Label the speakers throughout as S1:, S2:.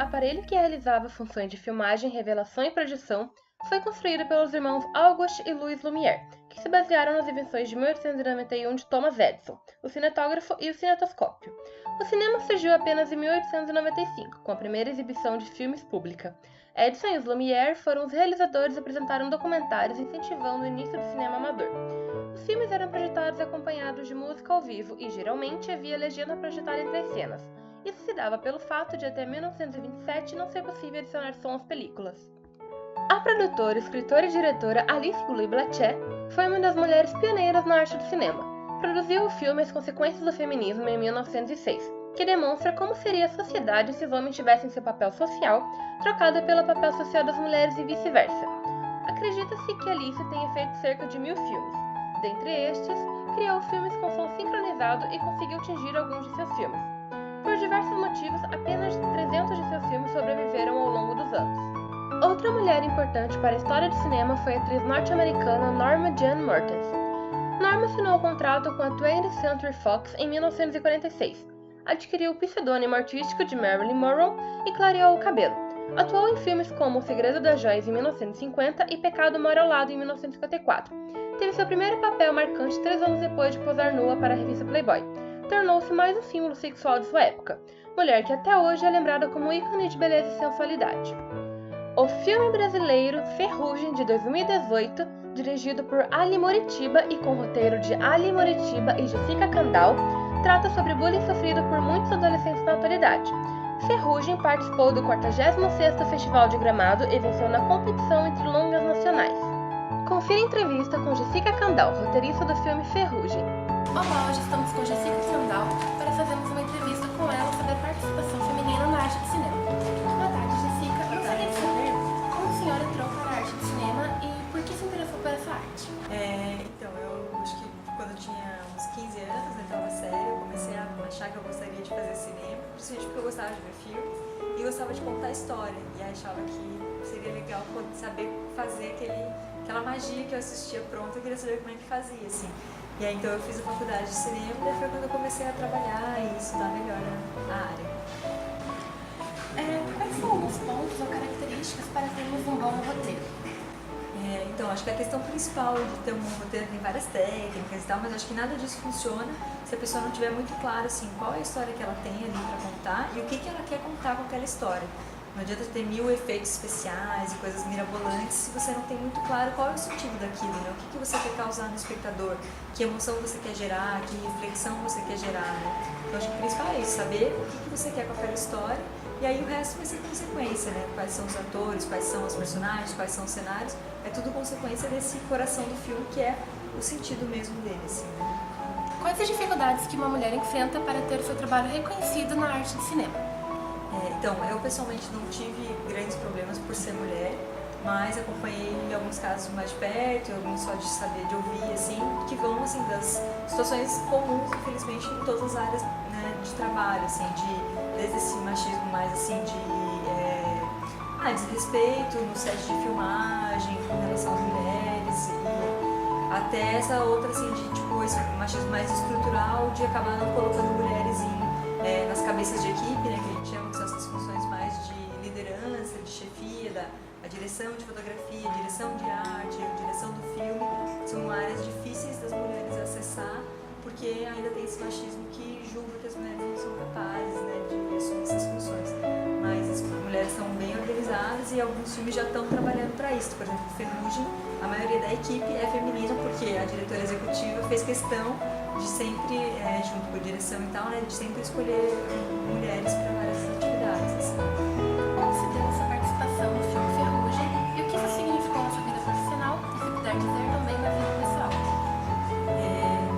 S1: aparelho que realizava funções de filmagem, revelação e projeção foi construído pelos irmãos Auguste e Louis Lumière, que se basearam nas invenções de 1891 de Thomas Edison, o cinetógrafo e o cinetoscópio. O cinema surgiu apenas em 1895, com a primeira exibição de filmes pública. Edison e os Lumière foram os realizadores e apresentaram documentários incentivando o início do cinema amador. Os filmes eram projetados acompanhados de música ao vivo e, geralmente, havia legenda projetada entre as cenas. Isso se dava pelo fato de até 1927 não ser possível adicionar som às películas. A produtora, escritora e diretora Alice Guy-Blaché foi uma das mulheres pioneiras na arte do cinema. Produziu o filme As Consequências do Feminismo em 1906, que demonstra como seria a sociedade se os homens tivessem seu papel social trocado pelo papel social das mulheres e vice-versa. Acredita-se que Alice tenha feito cerca de 1000 filmes. Dentre estes, criou filmes com som sincronizado e conseguiu atingir alguns de seus filmes. Por diversos motivos, apenas 300 de seus filmes sobreviveram ao longo dos anos. Outra mulher importante para a história do cinema foi a atriz norte-americana Norma Jean Mertens. Norma assinou o contrato com a 20th Century Fox em 1946, adquiriu o pseudônimo artístico de Marilyn Monroe e clareou o cabelo. Atuou em filmes como O Segredo das Joias em 1950 e Pecado Mora ao Lado em 1954. Teve seu primeiro papel marcante 3 anos depois de posar nua para a revista Playboy. Tornou-se mais um símbolo sexual de sua época, mulher que até hoje é lembrada como ícone de beleza e sensualidade. O filme brasileiro Ferrugem, de 2018, dirigido por Ali Moritiba e com roteiro de Ali Moritiba e Jessica Kandal, trata sobre bullying sofrido por muitos adolescentes na atualidade. Ferrugem participou do 46º Festival de Gramado e venceu na competição entre longas nacionais. Confira a entrevista com Jessica Kandal, roteirista do filme Ferrugem.
S2: Olá, hoje estamos com Jessica Kandal para fazermos uma entrevista com ela sobre a participação feminina na arte do cinema. Boa tarde, Jessica. Eu gostaria de saber como a senhora entrou para a arte do cinema e por que se interessou por essa arte.
S3: Então, eu acho que quando eu tinha uns 15 anos, na oitava série, eu comecei a achar que eu gostaria de fazer cinema, principalmente porque eu gostava de ver filmes e gostava de contar história. E aí achava que seria legal saber fazer aquela magia que eu assistia pronta, eu queria saber como é que fazia, assim. E aí, então, eu fiz a faculdade de cinema e daí foi quando eu comecei a trabalhar e estudar melhor a área.
S2: Quais são os pontos ou características para termos um bom roteiro?
S3: Então, acho que a questão principal de ter um roteiro tem várias técnicas e tal, mas acho que nada disso funciona se a pessoa não tiver muito claro, assim, qual é a história que ela tem ali para contar e o que ela quer contar com aquela história. Não adianta ter 1000 efeitos especiais e coisas mirabolantes se você não tem muito claro qual é o sentido daquilo, né? O que você quer causar no espectador, que emoção você quer gerar, que reflexão você quer gerar, né? Então, acho que o principal é isso, saber o que você quer com aquela história e aí o resto vai ser consequência, né? Quais são os atores, quais são os personagens, quais são os cenários, é tudo consequência desse coração do filme que é o sentido mesmo dele, assim, né?
S2: Quais as dificuldades que uma mulher enfrenta para ter seu trabalho reconhecido na arte do cinema?
S3: Então, eu pessoalmente não tive grandes problemas por ser mulher, mas acompanhei em alguns casos mais de perto, alguns só de saber, de ouvir, assim, que vão, assim, das situações comuns, infelizmente, em todas as áreas, né, de trabalho, assim, desde esse machismo mais, assim, desrespeito no set de filmagem com relação às mulheres e até essa outra, assim, de, tipo, esse machismo mais estrutural de acabar não colocando mulheres nas cabeças de equipe, né, que a gente chama, que são essas funções mais de liderança, de chefia, a direção de fotografia, a direção de arte, a direção do filme, são áreas difíceis das mulheres acessar, porque ainda tem esse machismo que julga que as mulheres não são capazes, né, de assumir essas funções. Mas as mulheres são bem organizadas e alguns filmes já estão trabalhando para isso. Por exemplo, Ferrugem, a maioria da equipe é feminina, porque a diretora executiva fez questão de sempre, junto com a direção e tal, né, de sempre escolher mulheres para várias atividades. Assim.
S2: Como se deu essa participação no filme Ferrugem e o que isso significou na sua vida profissional e, se puder dizer, também na vida pessoal?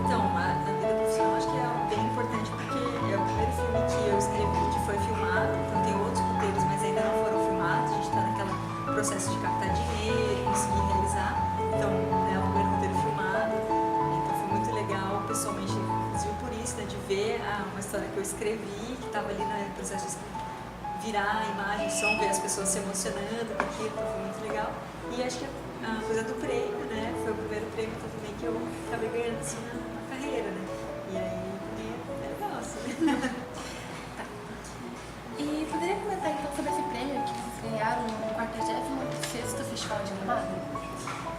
S3: Então, na vida profissional acho que é algo bem importante porque é o primeiro filme que eu escrevi que foi filmado, então tem outros roteiros, mas ainda não foram filmados, a gente está naquele processo de captar dinheiro, conseguir realizar, então é o primeiro roteiro filmado. Pessoalmente, inclusive por isso, né, de ver uma história que eu escrevi, que estava ali no processo de virar a imagem, som, ver as pessoas se emocionando com aquilo, então foi muito legal. E acho que a coisa do prêmio, né, foi o primeiro prêmio também que eu acabei ganhando assim na carreira, né, e aí é legal, assim.
S2: Tá. E poderia comentar então sobre esse festival de animado?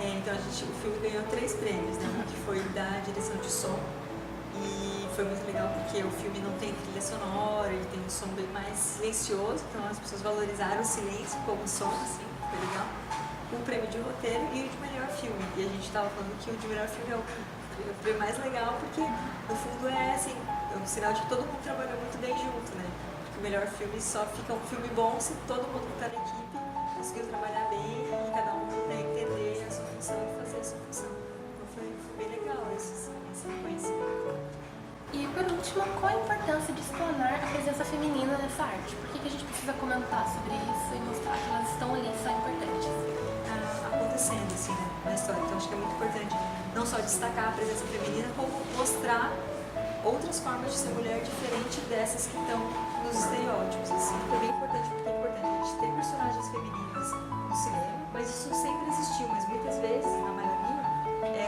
S3: Então o filme ganhou 3 prêmios, né? Que foi da direção de som. E foi muito legal porque o filme não tem trilha sonora, ele tem um som bem mais silencioso, então as pessoas valorizaram o silêncio como som, assim, foi legal. O prêmio de roteiro e o de melhor filme. E a gente estava falando que o de melhor filme é o prêmio mais legal porque, no fundo, é assim, é um sinal de que todo mundo trabalhou muito bem junto, né? Porque o melhor filme só fica um filme bom se todo mundo que está na equipe conseguiu trabalhar bem e cada um entender a sua função e fazer a sua função. Então foi bem legal essa sequência.
S2: E por último, qual a importância de explanar a presença feminina nessa arte? Por que a gente precisa comentar sobre isso e mostrar que elas estão ali e são importantes?
S3: Acontecendo assim, né, na história. Então acho que é muito importante não só destacar a presença feminina, como mostrar outras formas de ser mulher diferente dessas que estão nos estereótipos. Assim. É bem importante porque é importante a gente ter personagens femininas no cinema, mas isso sempre existiu, mas muitas vezes, na maioria,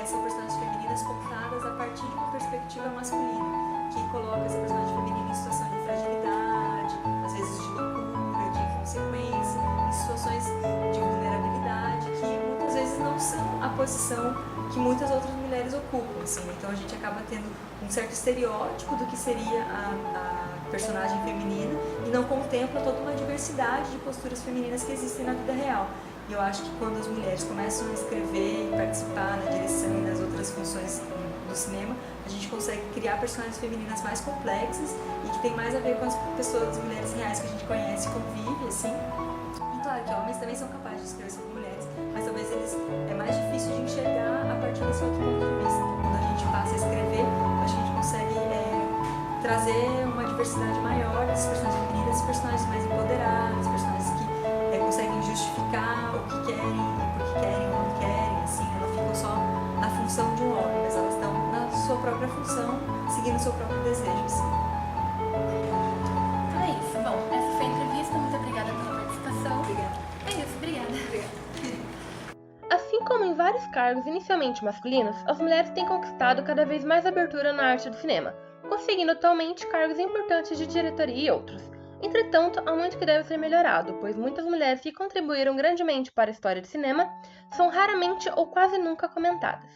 S3: são personagens femininas contadas a partir de uma perspectiva masculina, que coloca essa personagem feminina em situação de fragilidade, às vezes de loucura, de inconsequência, em situações de vulnerabilidade, que muitas vezes não são a posição que muitas outras mulheres ocupam, assim. Então a gente acaba tendo um certo estereótipo do que seria a personagem feminina e não contempla toda uma diversidade de posturas femininas que existem na vida real. E eu acho que quando as mulheres começam a escrever e participar na direção e nas outras funções do cinema, a gente consegue criar personagens femininas mais complexas e que tem mais a ver com as pessoas, as mulheres reais que a gente conhece e convive, assim. E claro que homens também são capazes de escrever sobre mulheres, mas talvez é mais difícil de enxergar a partir desse outro ponto de vista. Quando a gente passa a escrever, acho que a gente consegue trazer uma diversidade maior dessas personagens femininas, personagens mais empoderadas, personagens que conseguem justificar o que querem e por que querem ou não querem, assim, não ficam só na função de um homem, mas elas estão na sua própria função, seguindo o seu próprio desejo, assim.
S2: Então é isso. Bom, essa foi a entrevista. Muito obrigada pela participação.
S3: Obrigada.
S2: É isso, obrigada.
S1: Assim como em vários cargos inicialmente masculinos, as mulheres têm conquistado cada vez mais abertura na arte do cinema, conseguindo atualmente cargos importantes de diretoria e outros. Entretanto, há muito que deve ser melhorado, pois muitas mulheres que contribuíram grandemente para a história do cinema são raramente ou quase nunca comentadas.